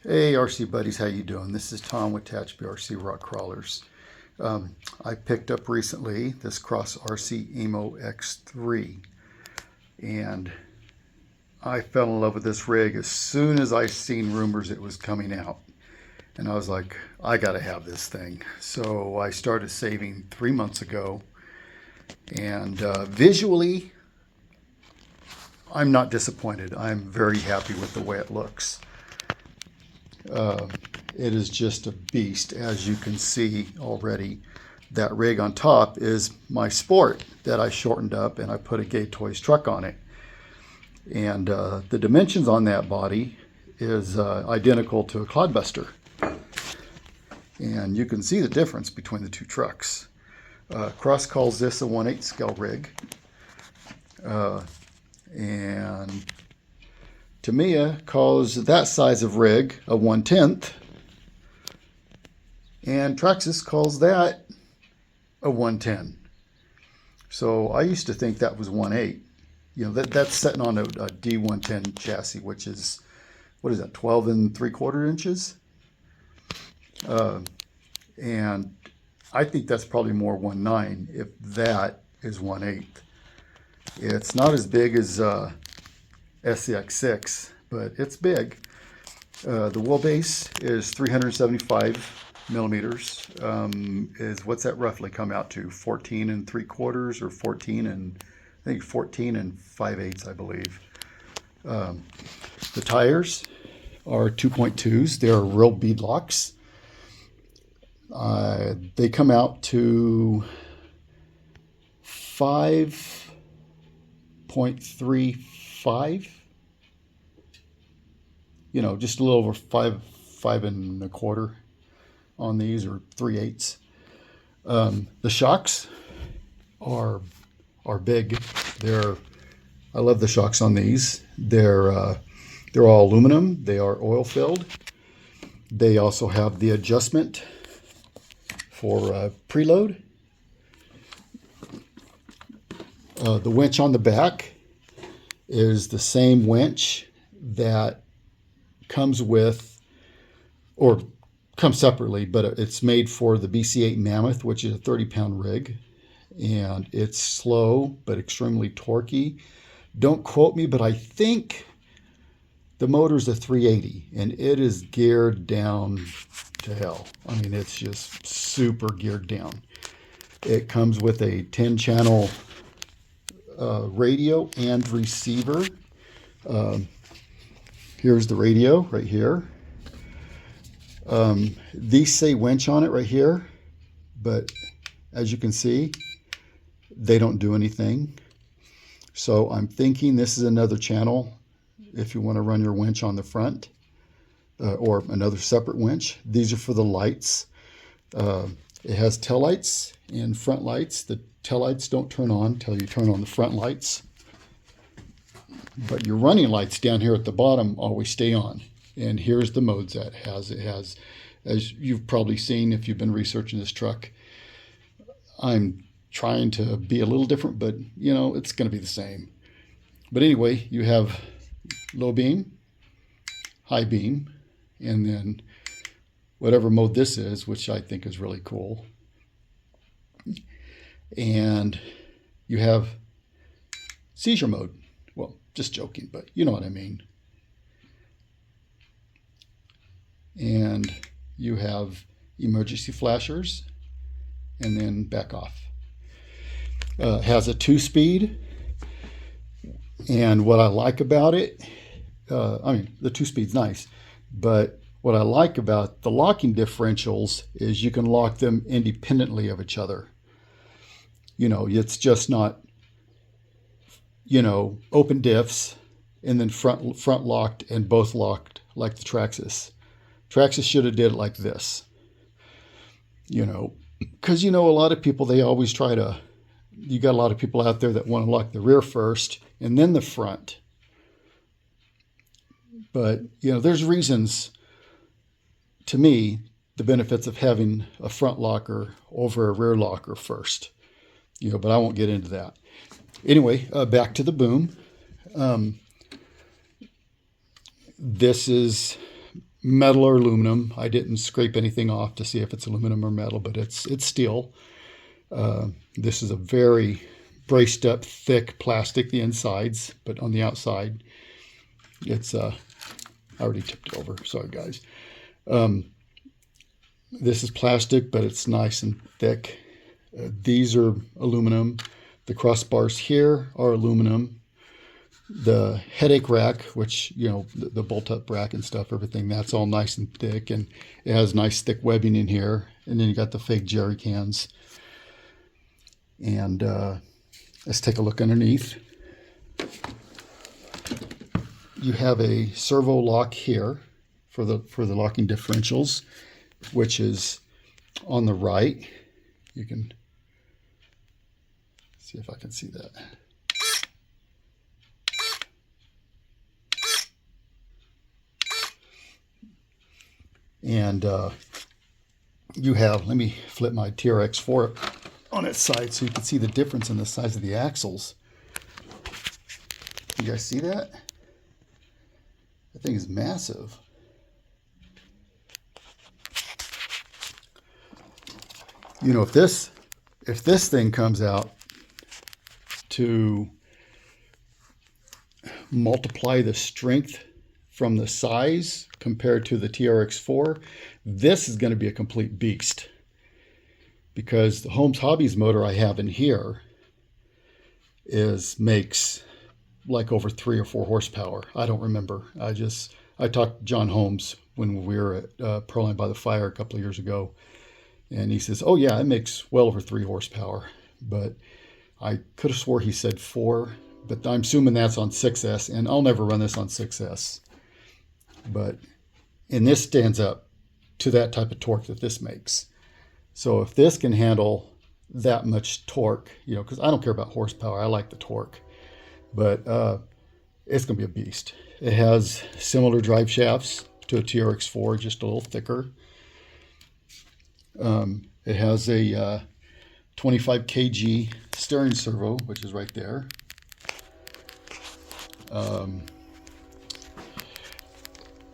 Hey RC buddies, how you doing? This is Tom with Attach BRC Rock Crawlers. I picked up recently this Cross RC Emo X3, and I fell in love with this rig as soon as I seen rumors it was coming out. And I was like, I gotta have this thing. So I started saving 3 months ago, and visually, I'm not disappointed. I'm very happy with the way it looks. It is just a beast, as you can see already. That rig on top is my Sport that I shortened up and I put a Gay Toys truck on it. And the dimensions on that body is identical to a Clodbuster. And you can see the difference between the two trucks. Cross calls this a 1/8 scale rig. And Tamiya calls that size of rig a 1/10, and Traxxas calls that a 110. So I used to think that was 1/8. You know, that's sitting on a D110 chassis, which is, what is that, 12 3/4 inches? And I think that's probably more 1/9 if that is 1/8. It's not as big as SCX6, but it's big. The wheelbase is 375 millimeters. What's that roughly come out to? 14 3/4 or 14 and I think 14 5/8, I believe. The tires are 2.2s. They're real beadlocks. They come out to 5.35. You know, just a little over 5 1/4 on these, or 3/8. The shocks are big. I love the shocks on these. They're all aluminum. They are oil filled. They also have the adjustment for preload. The winch on the back is the same winch that comes with, or comes separately, but it's made for the BC8 Mammoth, which is a 30-pound rig. And it's slow, but extremely torquey. Don't quote me, but I think the motor's a 380, and it is geared down to hell. I mean, it's just super geared down. It comes with a 10-channel radio and receiver. Here's the radio right here. These say winch on it right here, but as you can see, they don't do anything. So I'm thinking this is another channel if you want to run your winch on the front, or another separate winch. These are for the lights. It has tail lights and front lights. The tail lights don't turn on until you turn on the front lights. But your running lights down here at the bottom always stay on. And here's the modes that it has. It has, as you've probably seen if you've been researching this truck, I'm trying to be a little different, but you know, it's going to be the same. But anyway, you have low beam, high beam, and then whatever mode this is, which I think is really cool. And you have seizure mode. Well, just joking, but you know what I mean. And you have emergency flashers, and then back off. Has a 2-speed, and what I like about it, I mean, the 2-speed's nice, but what I like about the locking differentials is you can lock them independently of each other. You know, it's just not, you know, open diffs and then front locked and both locked like the Traxxas. Traxxas should have did it like this. You know, because you know, a lot of people, they always try to, you got a lot of people out there that want to lock the rear first and then the front. But, you know, there's reasons, to me, the benefits of having a front locker over a rear locker first. You know, but I won't get into that. Anyway, back to the boom. This is metal or aluminum. I didn't scrape anything off to see if it's aluminum or metal, but it's steel. This is a very braced up, thick plastic, the insides, but on the outside, it's, I already tipped it over, sorry guys. This is plastic, but it's nice and thick. These are aluminum. The crossbars here are aluminum. The headache rack, which, you know, the bolt-up rack and stuff, everything, that's all nice and thick, and it has nice thick webbing in here. And then you got the fake jerry cans. And let's take a look underneath. You have a servo lock here for the locking differentials, which is on the right. You can see if I can see that. And you have, let me flip my TRX4 on its side so you can see the difference in the size of the axles. You guys see that? That thing is massive. You know, if this thing comes out to multiply the strength from the size compared to the TRX4, this is going to be a complete beast. Because the Holmes Hobbies motor I have in here makes like over 3 or 4 horsepower. I don't remember. I talked to John Holmes when we were at Proline by the Fire a couple of years ago, and he says, oh yeah, it makes well over 3 horsepower. But I could have swore he said 4, but I'm assuming that's on 6S, and I'll never run this on 6S. And this stands up to that type of torque that this makes. So if this can handle that much torque, you know, because I don't care about horsepower, I like the torque, but it's going to be a beast. It has similar drive shafts to a TRX4, just a little thicker. It has a 25 kg steering servo, which is right there.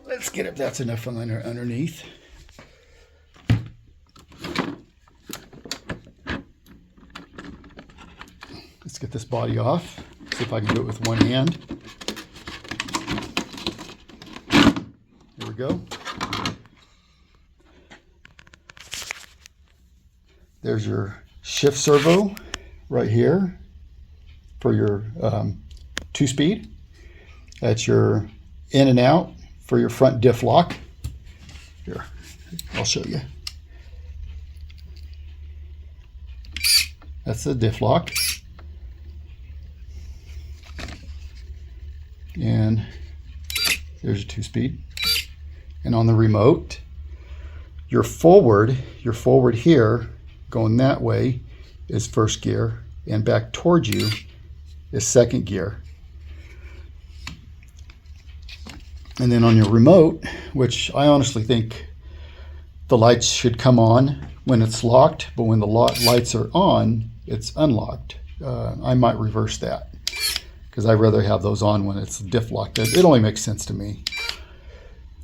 Let's get if that's enough underneath. Let's get this body off. See if I can do it with one hand. Here we go. There's your shift servo right here for your 2-speed. That's your in and out for your front diff lock. Here, I'll show you. That's the diff lock. And there's a 2-speed. And on the remote, your forward here, going that way, is first gear, and back towards you is second gear. And then on your remote, which I honestly think the lights should come on when it's locked, but when the lights are on, it's unlocked. I might reverse that, because I'd rather have those on when it's diff locked. It only makes sense to me.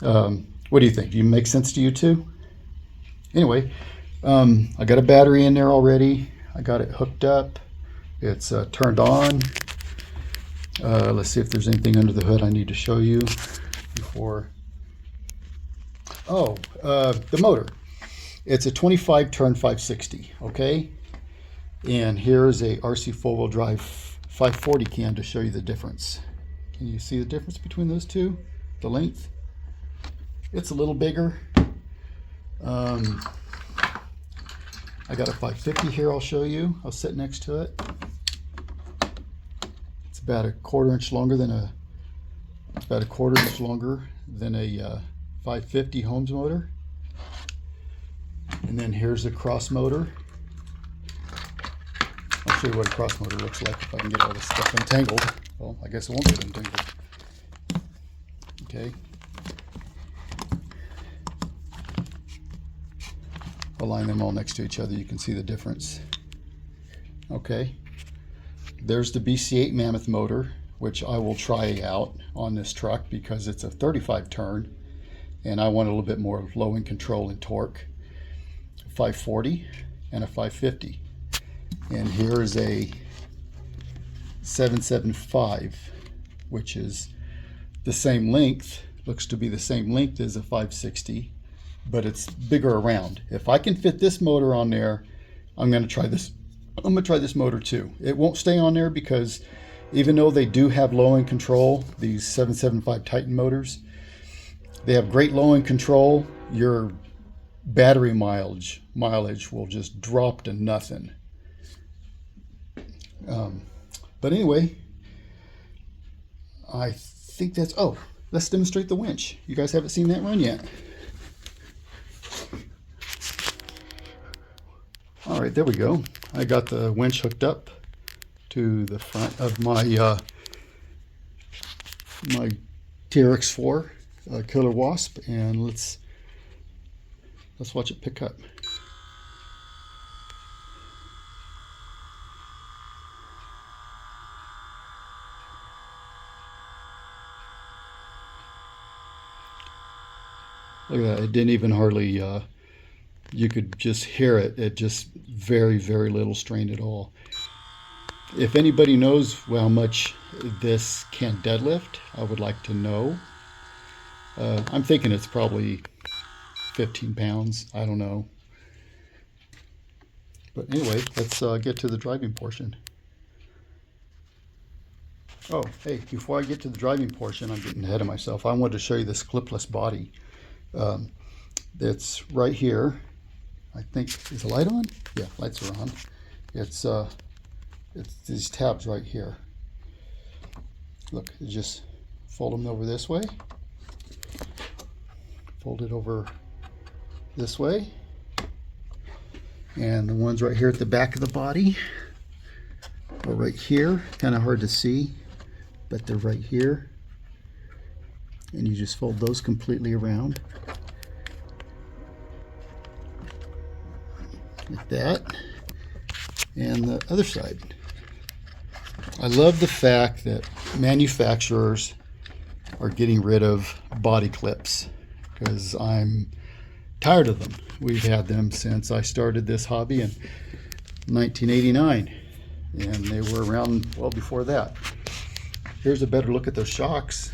What do you think? Do you make sense to you too? Anyway, I got a battery in there already. I got it hooked up. It's turned on. Let's see if there's anything under the hood I need to show you before. Oh, the motor. It's a 25 turn 560, okay? And here's a RC 4-wheel drive 540 cam to show you the difference. Can you see the difference between those two? The length? It's a little bigger. I got a 550 here, I'll show you. I'll sit next to it. It's about a quarter inch longer than a 550 Holmes motor. And then here's the cross motor. I'll show you what a cross motor looks like if I can get all this stuff entangled. Well, I guess it won't get entangled. Okay. I'll line them all next to each other. You can see the difference. Okay. There's the BC8 Mammoth motor, which I will try out on this truck because it's a 35 turn and I want a little bit more low in control and torque. 540 and a 550. And here is a 775, which is the same length, looks to be the same length as a 560, but it's bigger around. If I can fit this motor on there, I'm going to try this. I'm going to try this motor too. It won't stay on there because even though they do have low end control, these 775 Titan motors, they have great low end control. Your battery mileage will just drop to nothing. But anyway, I think that's, oh, let's demonstrate the winch. You guys haven't seen that run yet. All right, there we go. I got the winch hooked up to the front of my my TRX4 Killer Wasp, and let's watch it pick up. Look at that, it didn't even hardly, you could just hear it. It just very, very little strain at all. If anybody knows how much this can deadlift, I would like to know. I'm thinking it's probably 15 pounds. I don't know. But anyway, let's get to the driving portion. Oh, hey, before I get to the driving portion, I'm getting ahead of myself. I wanted to show you this clipless body. It's right here. I think, is the light on? Yeah, lights are on. It's these tabs right here. Look, you just fold them over this way. Fold it over this way. And the ones right here at the back of the body are right here. Kind of hard to see, but they're right here. And you just fold those completely around. Like that. And the other side. I love the fact that manufacturers are getting rid of body clips because I'm tired of them. We've had them since I started this hobby in 1989, and they were around well before that. Here's a better look at those shocks.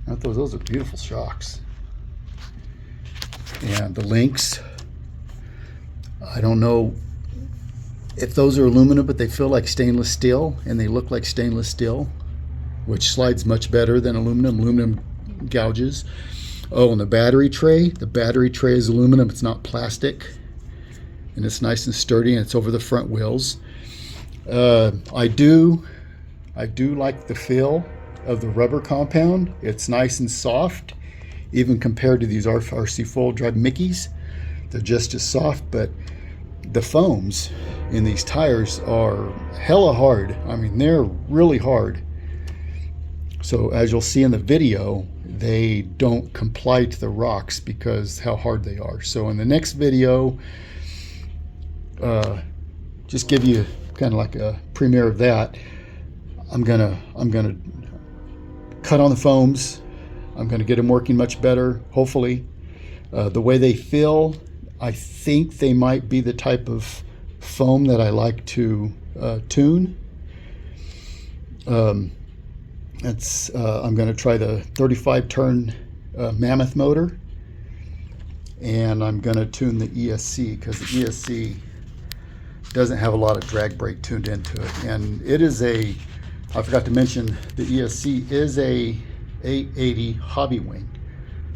Those are beautiful shocks. And the links, I don't know if those are aluminum, but they feel like stainless steel, and they look like stainless steel, which slides much better than aluminum. Aluminum gouges. Oh, and the battery tray is aluminum. It's not plastic, and it's nice and sturdy, and it's over the front wheels. I do like the feel of the rubber compound. It's nice and soft, even compared to these RC four-wheel drive Mickeys. They're just as soft, but the foams in these tires are hella hard. I mean, they're really hard. So as you'll see in the video, they don't comply to the rocks because how hard they are. So in the next video, just give you kind of like a premiere of that. I'm gonna cut on the foams. I'm gonna get them working much better, hopefully. The way they feel, I think they might be the type of foam that I like to tune. I'm going to try the 35 turn Mammoth motor, and I'm going to tune the ESC because the ESC doesn't have a lot of drag brake tuned into it. And it is I forgot to mention, the ESC is a 880 hobby wing.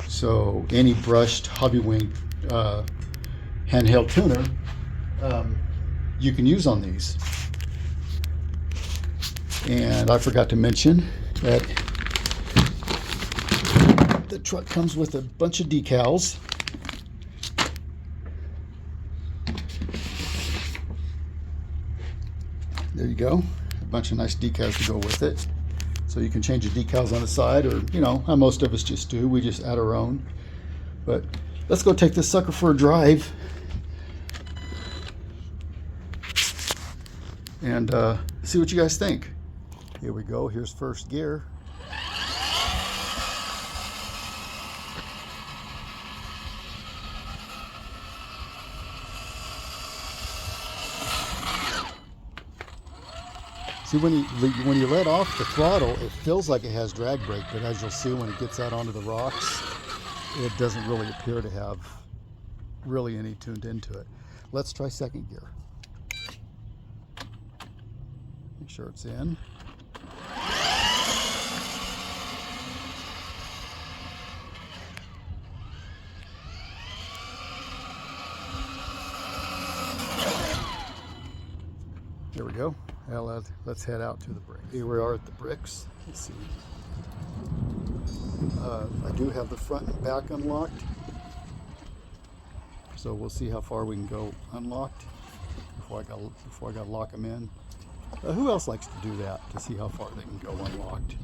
So any brushed hobby wing handheld tuner you can use on these. And I forgot to mention that the truck comes with a bunch of decals. There you go, a bunch of nice decals to go with it. So you can change the decals on the side, or you know how most of us just do, we just add our own. But let's go take this sucker for a drive and see what you guys think. Here we go, here's first gear. See, when you let off the throttle, it feels like it has drag brake, but as you'll see when it gets out onto the rocks, it doesn't really appear to have really any tuned into it. Let's try second gear. Make sure it's in. There we go. Well, let's head out to the bricks. Here we are at the bricks. Let's see. I do have the front and back unlocked, so we'll see how far we can go unlocked before I got to lock them in. Who else likes to do that, to see how far they can go unlocked?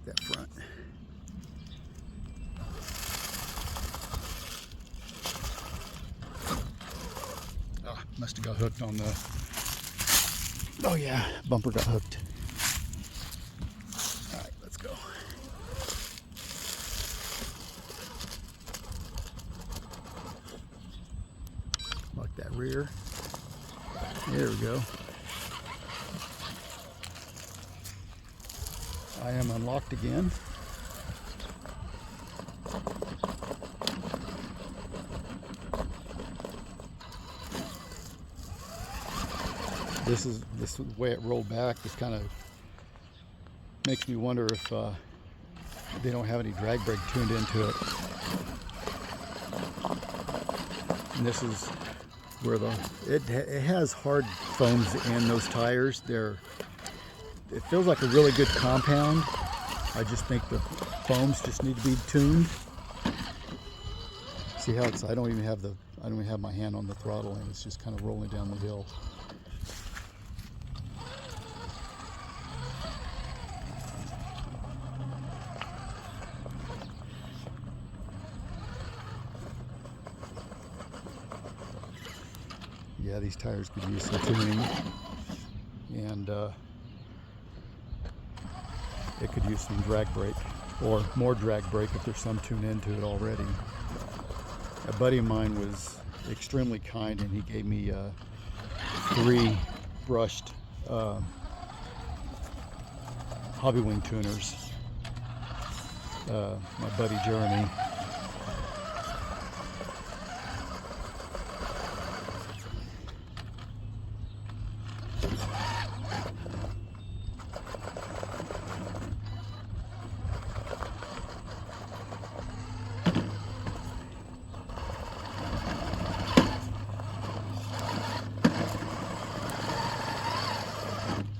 That front. Oh, must have got hooked on the... Oh yeah, bumper got hooked. All right, let's go. Lock that rear. There we go. I am unlocked again. This way it rolled back. This kind of makes me wonder if they don't have any drag brake tuned into it. And this is where it has hard foams in those tires. It feels like a really good compound. I just think the foams just need to be tuned. See how I don't even have my hand on the throttle, and it's just kind of rolling down the hill. Yeah, these tires could use some tuning, and it could use some drag brake, or more drag brake if there's some tune into it already. A buddy of mine was extremely kind, and he gave me 3 brushed hobby wing tuners. My buddy Jeremy.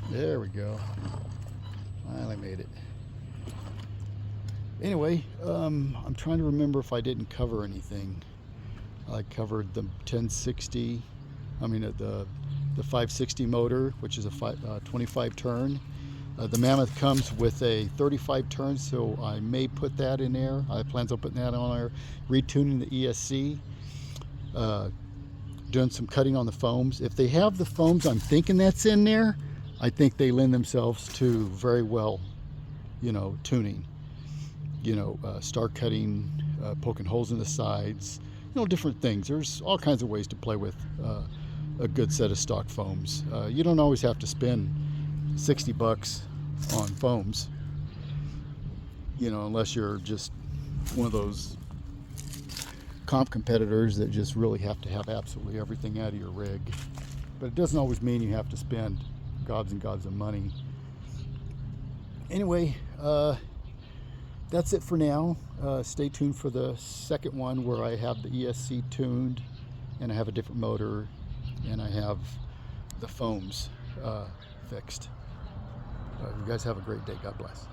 There we go. Finally made it. Anyway, I'm trying to remember if I didn't cover anything. I covered the 1060, the 560 motor, which is a 25 turn. The Mammoth comes with a 35 turn, so I may put that in there. I plan on putting that on there. Retuning the ESC. Doing some cutting on the foams. If they have the foams I'm thinking that's in there, I think they lend themselves to very well, tuning. Star cutting, poking holes in the sides, different things. There's all kinds of ways to play with a good set of stock foams. You don't always have to spend $60 on foams, unless you're just one of those comp competitors that just really have to have absolutely everything out of your rig. But it doesn't always mean you have to spend gobs and gobs of money. Anyway, that's it for now. Stay tuned for the second one, where I have the ESC tuned, and I have a different motor, and I have the foams fixed. You guys have a great day. God bless.